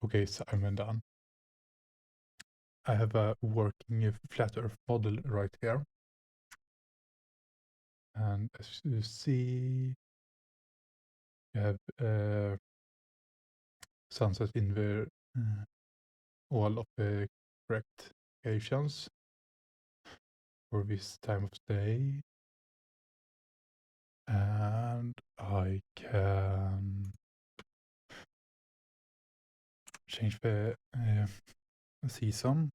Okay, so I'm done. I have a working flat Earth model right here. And as you see, you have sunset in the all of the correct locations for this time of day. And I can change the season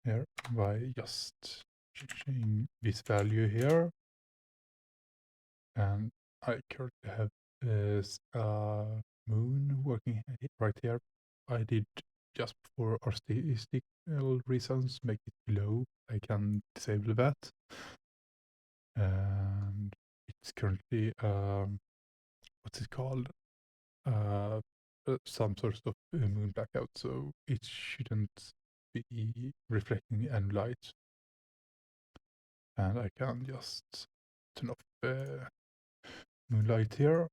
here by just changing this value here. And I currently have a moon working right here. I did just for artistical reasons make it low. I can disable that. And it's currently what's it called? Uh, some sort of moon blackout, so it shouldn't be reflecting any light. And I can just turn off the moonlight here,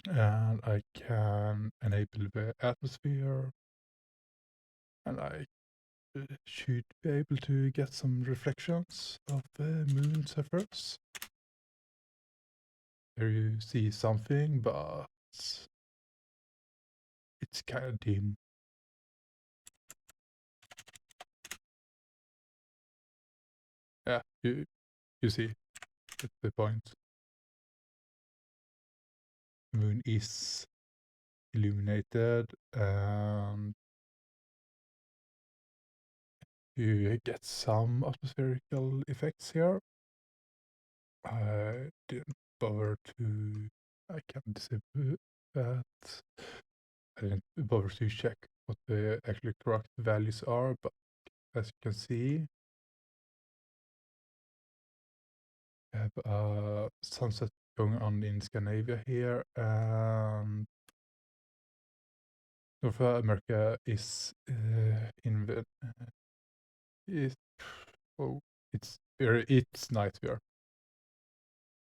and I can enable the atmosphere, and I should be able to get some reflections of the moon surface. There you see something, but it's kind of dim. Yeah, you see, that's the point. The moon is illuminated, and you get some atmospherical effects here. I didn't bother to. I can disable that. I didn't bother to check what the actually correct values are, but as you can see, we have a sunset going on in Scandinavia here, and North America is in the is oh it's night here.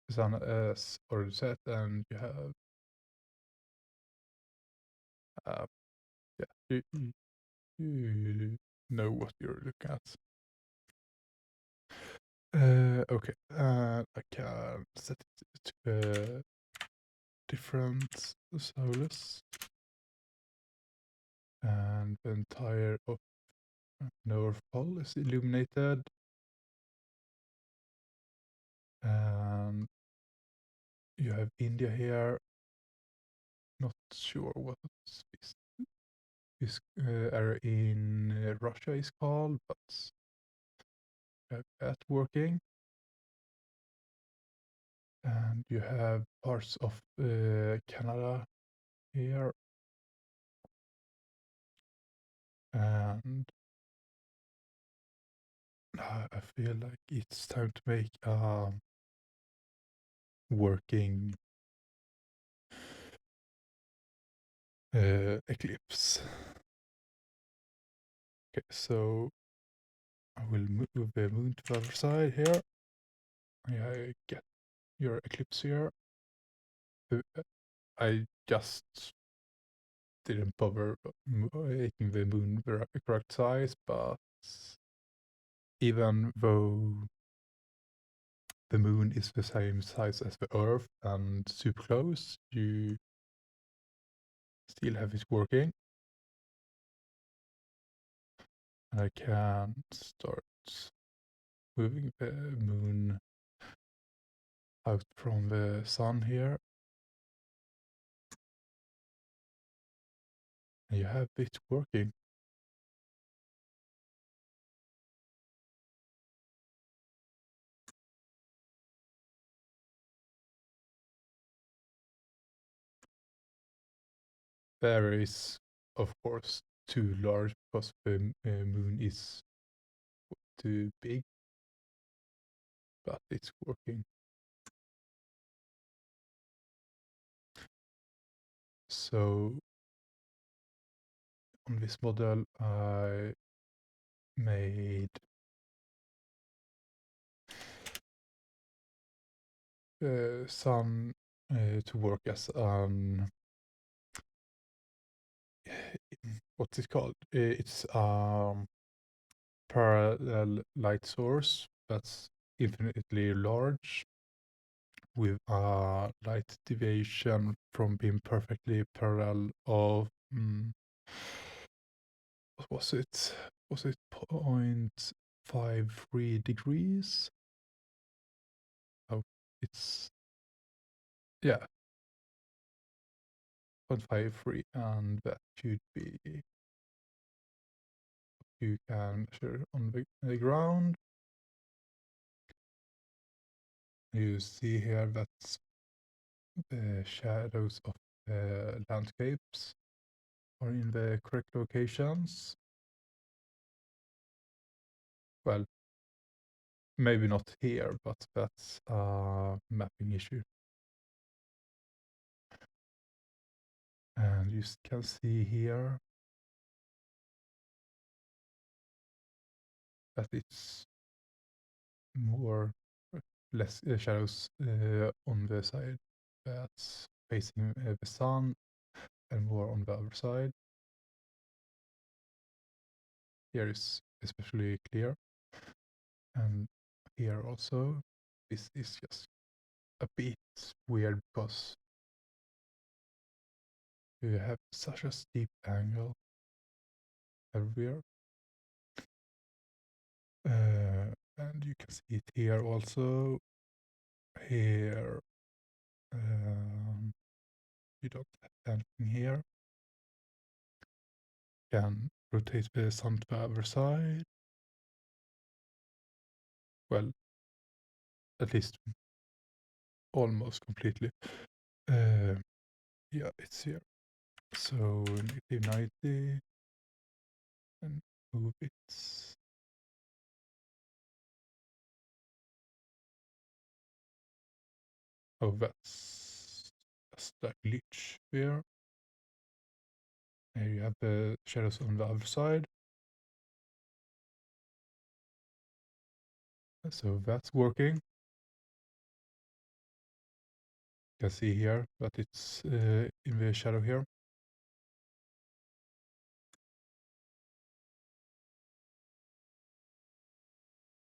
The sun has already set, and you have uh, yeah you know what you're looking at. Okay, I can set it to different solas, and the entire of North Pole is illuminated, and you have India here. Not sure what this area in Russia is called, but you have that working. And you have parts of Canada here, and I feel like it's time to make a working eclipse. Okay, so I will move the moon to the other side here. I get your eclipse here. I just didn't bother making the moon the correct size, but even though the moon is the same size as the Earth and super close, you still have it working. I can start moving the moon out from the sun here. And you have it working. There is, of course, too large because the moon is too big, but it's working. So on this model, I made sun to work as an what's it called? It's parallel light source that's infinitely large with a light deviation from being perfectly parallel of what was it? Was it 0.53 degrees? Oh, it's yeah, 0.53, and that should be you can measure on the ground. You see here that's the shadows of the landscapes are in the correct locations. Well, maybe not here, but that's a mapping issue. And you can see here that it's more less shadows on the side that's facing the sun and more on the other side. Here is especially clear, and here also. This is just a bit weird because you have such a steep angle everywhere. And you can see it here also. Here, you don't have anything here. Can rotate the sun to the other side. Well, at least almost completely. Yeah, it's here. So -90 and move it. Oh, that's the glitch here. Here you have the shadows on the other side. So that's working. You can see here that it's in the shadow here.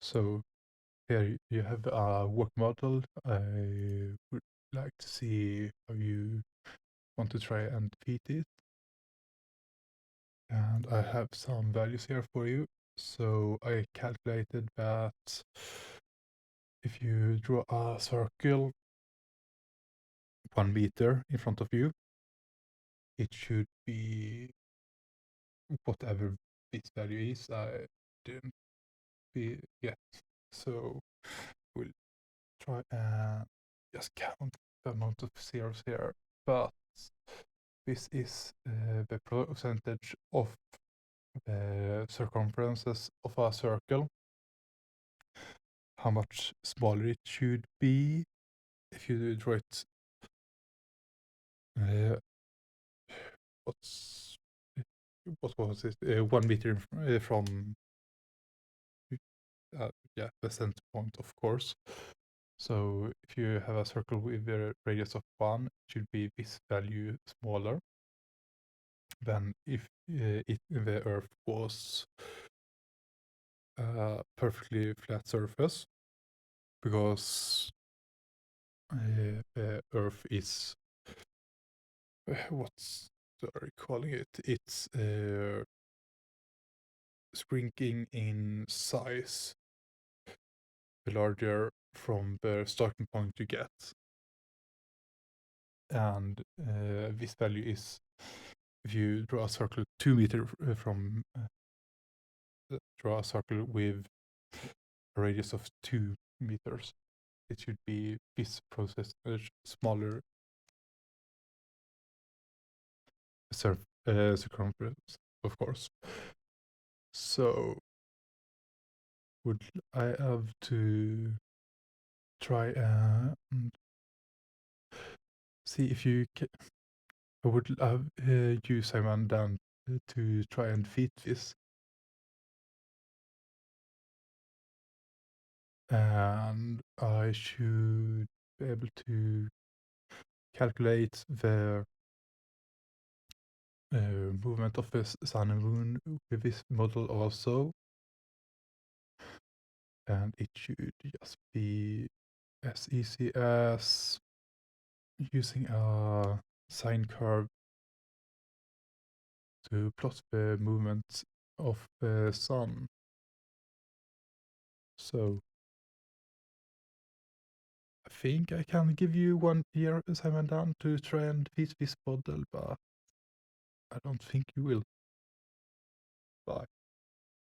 So here you have a work model. I would like to see how you want to try and fit it. And I have some values here for you. So I calculated that if you draw a circle 1 meter in front of you, it should be whatever this value is. I didn't be yet. So we'll try and just count the amount of zeros here. But this is the percentage of the circumferences of a circle. How much smaller it should be if you draw it. Uh, what's what was it? 1 meter from yeah, the center point, of course. So if you have a circle with a radius of 1, it should be this value smaller than if the Earth was a perfectly flat surface, because the Earth is what's are calling it? It's shrinking in size the larger from the starting point you get. And this value is, if you draw a circle 2 meter from, draw a circle with a radius of 2 meters, it should be this process smaller circumference, of course. So would I have to try and see if you can. I would have you, Simon, down to try and fit this. And I should be able to calculate the movement of the sun and moon with this model also. And it should just be as easy as using a sine curve to plot the movement of the sun. So I think I can give you 1 year assignment down to try and fit this model, but I don't think you will. Bye.